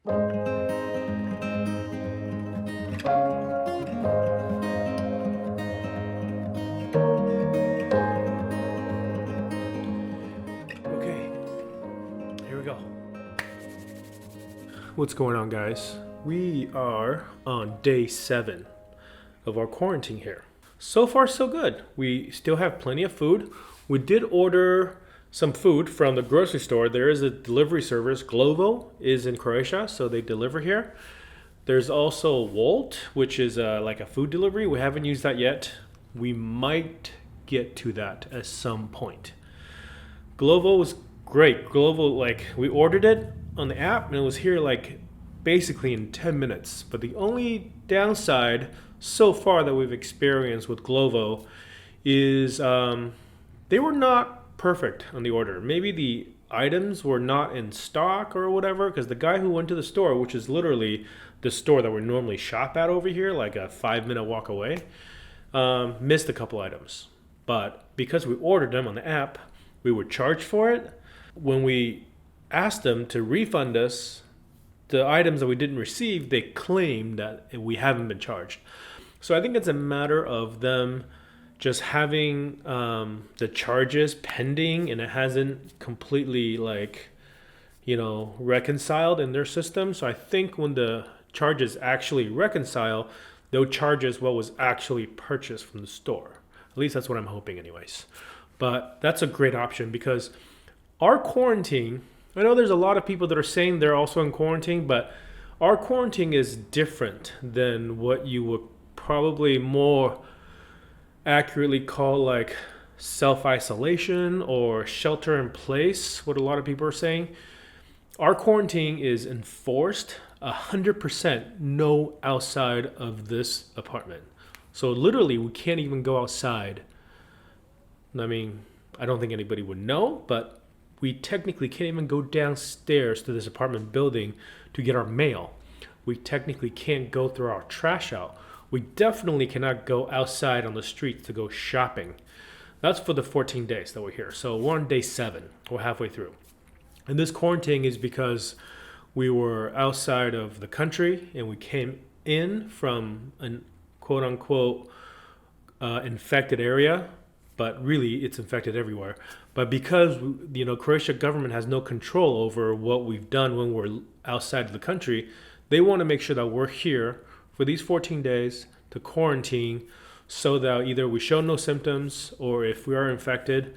Okay, here we go. What's going on, guys? We are on day 7 of our quarantine here. So far, so good. We still have plenty of food. We did order some food from the grocery store. There is a delivery service. Glovo is in Croatia, so they deliver here. There's also Wolt, which is like a food delivery. We haven't used that yet. We might get to that at some point. Glovo was great. Glovo, like, we ordered it on the app and it was here like basically in 10 minutes. But the only downside so far that we've experienced with Glovo is they were not perfect on the order. Maybe the items were not in stock or whatever, because the guy who went to the store, which is literally the store that we normally shop at over here, like a 5-minute walk away, missed a couple items. But because we ordered them on the app, we were charged for it. When we asked them to refund us the items that we didn't receive, they claimed that we haven't been charged. So I think it's a matter of them just having the charges pending, and it hasn't completely reconciled in their system. So I think when the charges actually reconcile, they'll charge us what was actually purchased from the store. At least that's what I'm hoping anyways. But that's a great option because our quarantine, I know there's a lot of people that are saying they're also in quarantine, but our quarantine is different than what you would probably more accurately call like self-isolation or shelter in place, what a lot of people are saying. Our quarantine is enforced 100% no outside of this apartment. So literally we can't even go outside. I mean, I don't think anybody would know, but we technically can't even go downstairs to this apartment building to get our mail. We technically can't go throw our trash out. We definitely cannot go outside on the streets to go shopping. That's for the 14 days that we're here. So we're on day 7. We're halfway through. And this quarantine is because we were outside of the country and we came in from an quote unquote infected area, but really it's infected everywhere. But because Croatia government has no control over what we've done when we're outside of the country, they want to make sure that we're here for these 14 days to quarantine so that either we show no symptoms or if we are infected,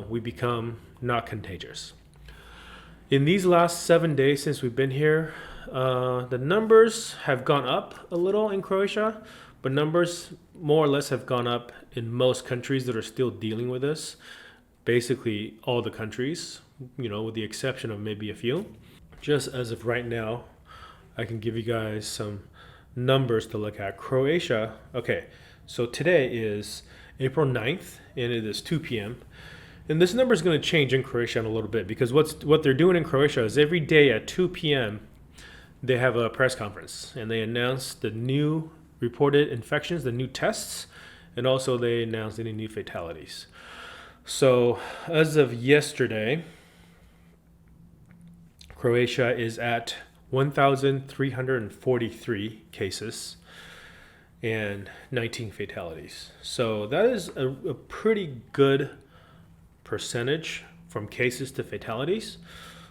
we become not contagious. In these last 7 days since we've been here, the numbers have gone up a little in Croatia, but numbers more or less have gone up in most countries that are still dealing with this. Basically all the countries, with the exception of maybe a few. Just as of right now, I can give you guys some numbers to look at. Croatia, okay, so today is April 9th and it is 2 p.m. And this number is going to change in Croatia in a little bit because what they're doing in Croatia is every day at 2 p.m. they have a press conference and they announce the new reported infections, the new tests, and also they announce any new fatalities. So as of yesterday, Croatia is at 1,343 cases and 19 fatalities. So that is a pretty good percentage from cases to fatalities.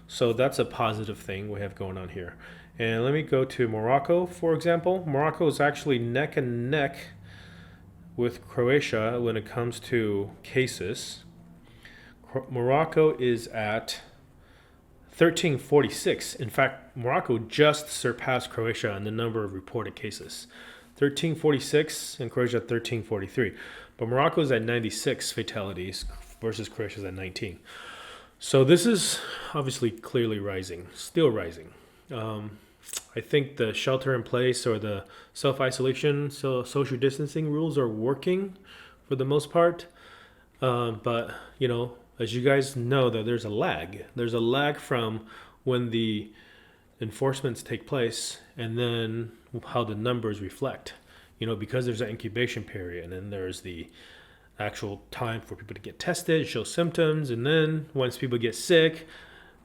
So that's a positive thing we have going on here. And let me go to Morocco, for example. Morocco is actually neck and neck with Croatia when it comes to cases. Morocco is at 1346. In fact, Morocco just surpassed Croatia in the number of reported cases. 1346 and Croatia 1343. But Morocco is at 96 fatalities versus Croatia's at 19. So this is obviously clearly rising, still rising. I think the shelter in place or the self-isolation, so social distancing rules are working for the most part. But, as you guys know, that there's a lag. There's a lag from when the enforcements take place and then how the numbers reflect. Because there's an incubation period and then there's the actual time for people to get tested, show symptoms, and then once people get sick,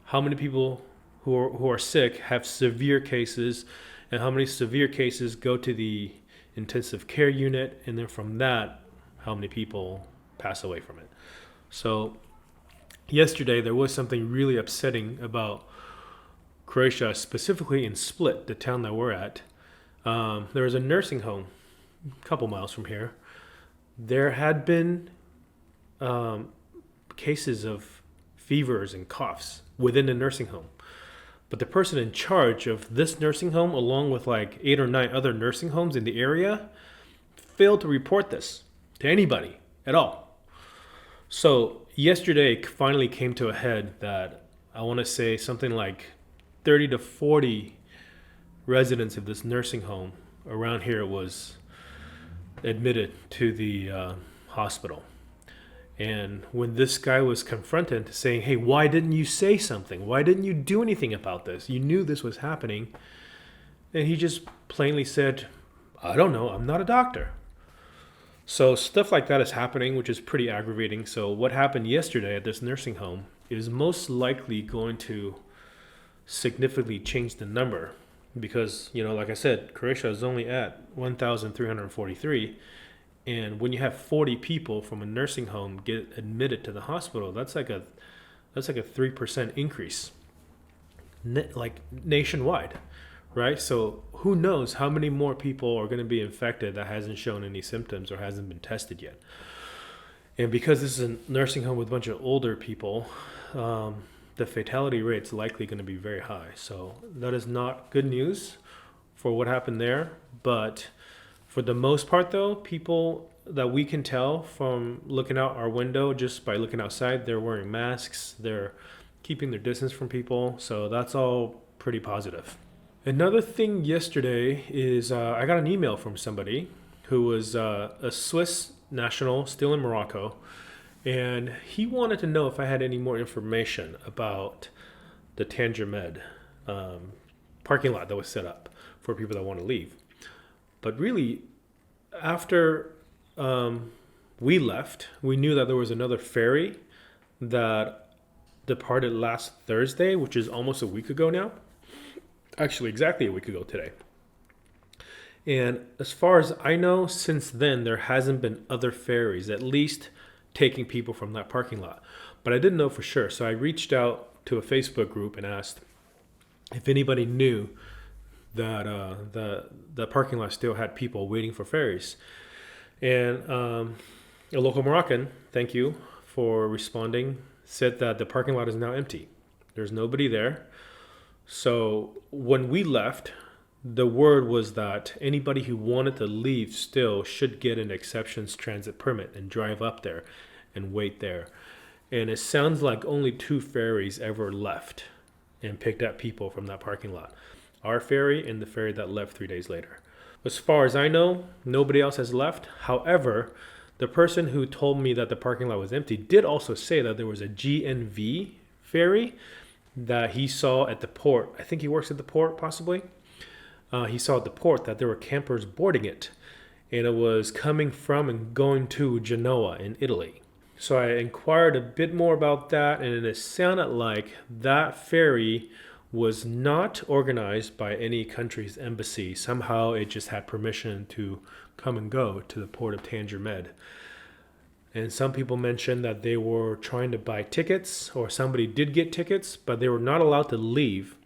how many people who are sick have severe cases, and how many severe cases go to the intensive care unit, and then from that, how many people pass away from it. So yesterday there was something really upsetting about Croatia, specifically in Split, the town that we're at. There was a nursing home a couple miles from here. There had been cases of fevers and coughs within the nursing home. But the person in charge of this nursing home, along with like 8 or 9 other nursing homes in the area, failed to report this to anybody at all. So yesterday it finally came to a head that I want to say something like 30 to 40 residents of this nursing home around here was admitted to the hospital. And when this guy was confronted saying, hey, why didn't you say something? Why didn't you do anything about this? You knew this was happening. And he just plainly said, I don't know, I'm not a doctor. So stuff like that is happening, which is pretty aggravating. So what happened yesterday at this nursing home is most likely going to significantly change the number. Because, like I said, Croatia is only at 1,343. And when you have 40 people from a nursing home get admitted to the hospital, that's like a 3% increase, like nationwide, right? So who knows how many more people are going to be infected that hasn't shown any symptoms or hasn't been tested yet. And because this is a nursing home with a bunch of older people, the fatality rate's likely going to be very high. So that is not good news for what happened there, but for the most part, though, people that we can tell from looking out our window, just by looking outside, they're wearing masks, they're keeping their distance from people, so that's all pretty positive. Another thing yesterday is I got an email from somebody who was a Swiss national still in Morocco, and he wanted to know if I had any more information about the Tanger Med parking lot that was set up for people that want to leave. But really, after we left, we knew that there was another ferry that departed last Thursday, which is almost a week ago now. Actually, exactly a week ago today. And as far as I know, since then, there hasn't been other ferries, at least taking people from that parking lot. But I didn't know for sure. So I reached out to a Facebook group and asked if anybody knew that the parking lot still had people waiting for ferries. And a local Moroccan, thank you for responding, said that the parking lot is now empty. There's nobody there. So when we left, the word was that anybody who wanted to leave still should get an exceptions transit permit and drive up there and wait there. And it sounds like only 2 ferries ever left and picked up people from that parking lot. Our ferry and the ferry that left 3 days later. As far as I know, nobody else has left. However, the person who told me that the parking lot was empty did also say that there was a GNV ferry that he saw at the port. I think he works at the port, possibly. He saw at the port that there were campers boarding it, and it was coming from and going to Genoa in Italy. So I inquired a bit more about that, and it sounded like that ferry was not organized by any country's embassy. Somehow it just had permission to come and go to the port of Tanger Med. And some people mentioned that they were trying to buy tickets, or somebody did get tickets, but they were not allowed to leave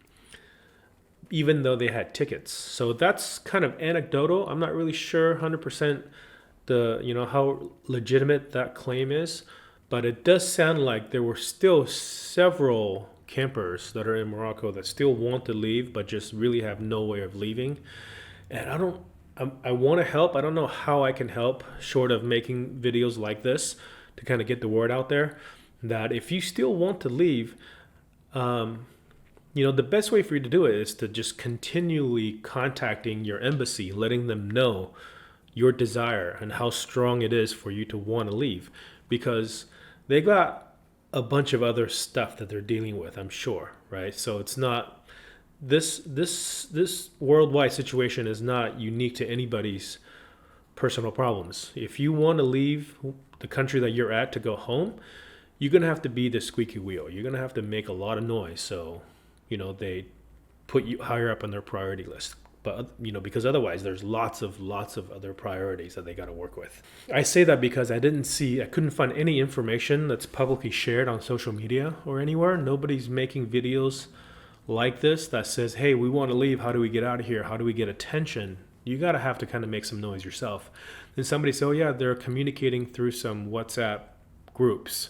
even though they had tickets. So that's kind of anecdotal. I'm not really sure 100% how legitimate that claim is, but it does sound like there were still several campers that are in Morocco that still want to leave but just really have no way of leaving. And I want to help. I don't know how I can help short of making videos like this to kind of get the word out there that if you still want to leave, the best way for you to do it is to just continually contacting your embassy, letting them know your desire and how strong it is for you to want to leave, because they got a bunch of other stuff that they're dealing with, I'm sure, right? So it's not this worldwide situation is not unique to anybody's personal problems. If you want to leave the country that you're at to go home, you're going to have to be the squeaky wheel. You're going to have to make a lot of noise. So, they put you higher up on their priority list. But because otherwise there's lots of other priorities that they got to work with. I say that because I couldn't find any information that's publicly shared on social media or anywhere. Nobody's making videos like this that says, hey, we want to leave, how do we get out of here, how do we get attention? You got to have to kind of make some noise yourself. Then somebody said, oh yeah, they're communicating through some WhatsApp groups,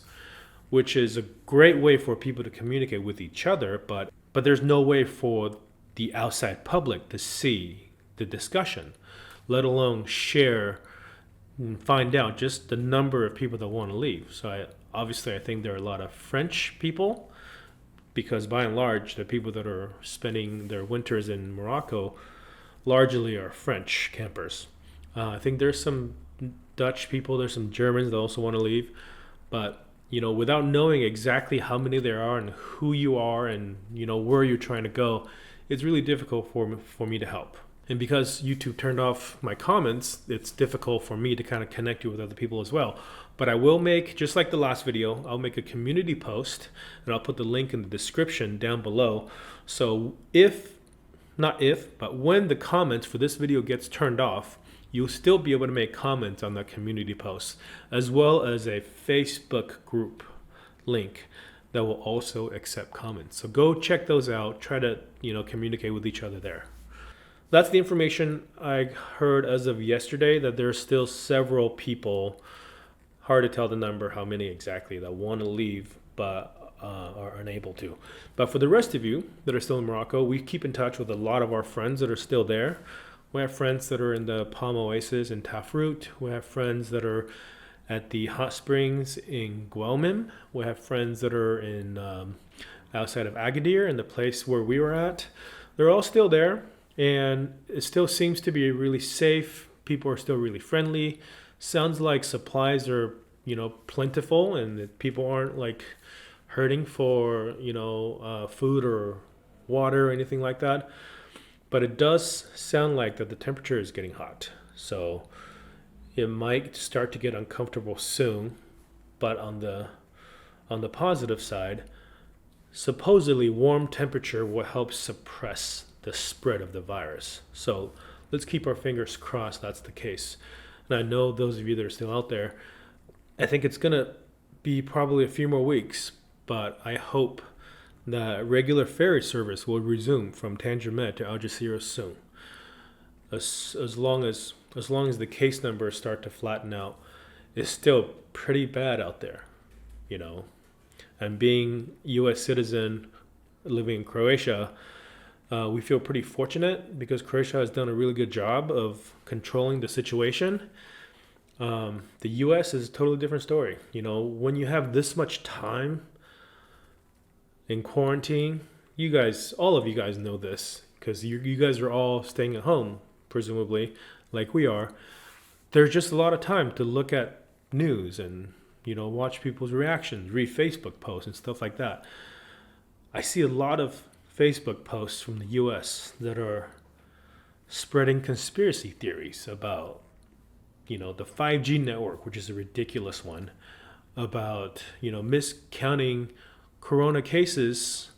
which is a great way for people to communicate with each other, but there's no way for the outside public to see the discussion, let alone share and find out just the number of people that want to leave. So I think there are a lot of French people, because by and large, the people that are spending their winters in Morocco largely are French campers. I think there's some Dutch people, there's some Germans that also want to leave, but without knowing exactly how many there are and who you are and where you're trying to go, it's really difficult for me to help. And because YouTube turned off my comments, it's difficult for me to kind of connect you with other people as well. But I will make, just like the last video, I'll make a community post and I'll put the link in the description down below. So but when the comments for this video gets turned off, you'll still be able to make comments on that community post, as well as a Facebook group link that will also accept comments. So go check those out. Try to, communicate with each other there. That's the information I heard as of yesterday, that there's still several people, hard to tell the number, how many exactly, that want to leave but are unable to. But for the rest of you that are still in Morocco, we keep in touch with a lot of our friends that are still there. We have friends that are in the Palm Oasis in Tafrout. We have friends that are at the hot springs in Guelmim. We have friends that are in outside of Agadir, in the place where we were at. They're all still there, and it still seems to be really safe. People are still really friendly. Sounds like supplies are, plentiful, and that people aren't like hurting for, food or water or anything like that. But it does sound like that the temperature is getting hot. So it might start to get uncomfortable soon. But on the positive side, supposedly warm temperature will help suppress the spread of the virus. So let's keep our fingers crossed that's the case. And I know those of you that are still out there, I think it's going to be probably a few more weeks, but I hope that regular ferry service will resume from Tanger Med to Algeciras soon. As long as the case numbers start to flatten out, it's still pretty bad out there, And being U.S. citizen living in Croatia, we feel pretty fortunate because Croatia has done a really good job of controlling the situation. The U.S. is a totally different story. When you have this much time in quarantine, all of you guys know this because you guys are all staying at home, presumably, like we are. There's just a lot of time to look at news and watch people's reactions, read Facebook posts and stuff like that. I see a lot of Facebook posts from the US that are spreading conspiracy theories about, the 5G network, which is a ridiculous one, about, miscounting corona cases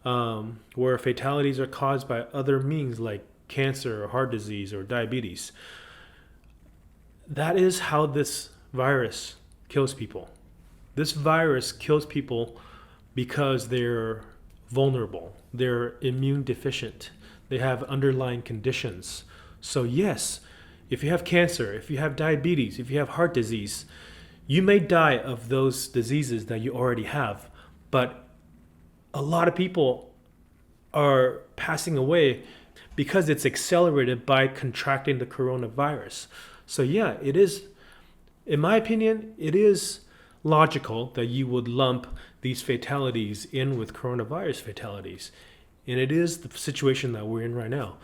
where fatalities are caused by other means like cancer or heart disease or diabetes. That is how this virus kills people. This virus kills people because they're vulnerable, they're immune deficient, they have underlying conditions. So yes, if you have cancer, if you have diabetes, if you have heart disease, you may die of those diseases that you already have, but a lot of people are passing away because it's accelerated by contracting the coronavirus. So yeah, it is, in my opinion, it is logical that you would lump these fatalities in with coronavirus fatalities. And it is the situation that we're in right now.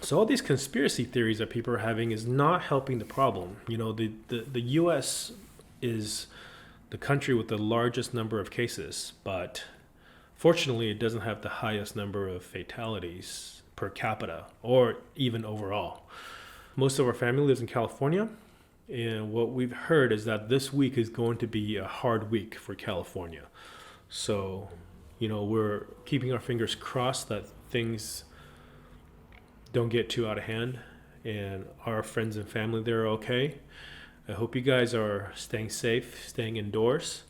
So all these conspiracy theories that people are having is not helping the problem. The US is the country with the largest number of cases, but fortunately it doesn't have the highest number of fatalities per capita or even overall. Most of our family lives in California, and what we've heard is that this week is going to be a hard week for California. So, we're keeping our fingers crossed that things don't get too out of hand and our friends and family there are okay. I hope you guys are staying safe, staying indoors.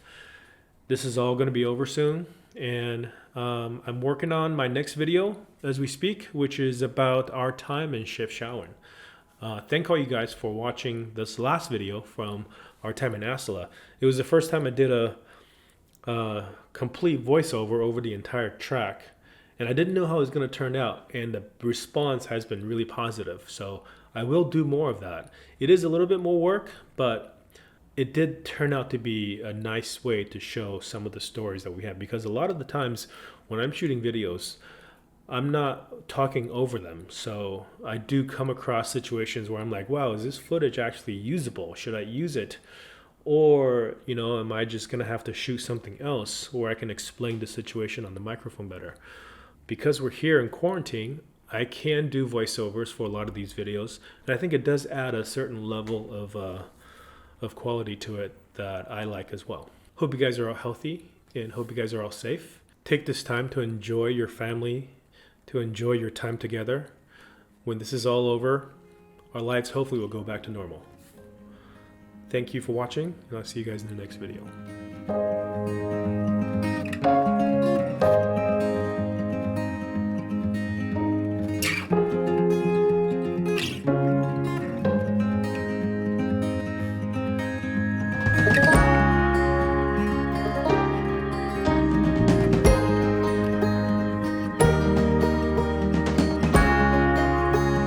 This is all going to be over soon, and I'm working on my next video as we speak, which is about our time in Chefchaouen. Thank all you guys for watching this last video from our time in Asala. It was the first time I did a complete voiceover over the entire track, and I didn't know how it was going to turn out, and the response has been really positive, so I will do more of that. It is a little bit more work, but it did turn out to be a nice way to show some of the stories that we have, because a lot of the times when I'm shooting videos, I'm not talking over them. So I do come across situations where I'm like, wow, is this footage actually usable? Should I use it? Or, am I just going to have to shoot something else where I can explain the situation on the microphone better? Because we're here in quarantine, I can do voiceovers for a lot of these videos. And I think it does add a certain level of quality to it that I like as well. Hope you guys are all healthy and hope you guys are all safe. Take this time to enjoy your family, to enjoy your time together. When this is all over, our lives hopefully will go back to normal. Thank you for watching, and I'll see you guys in the next video.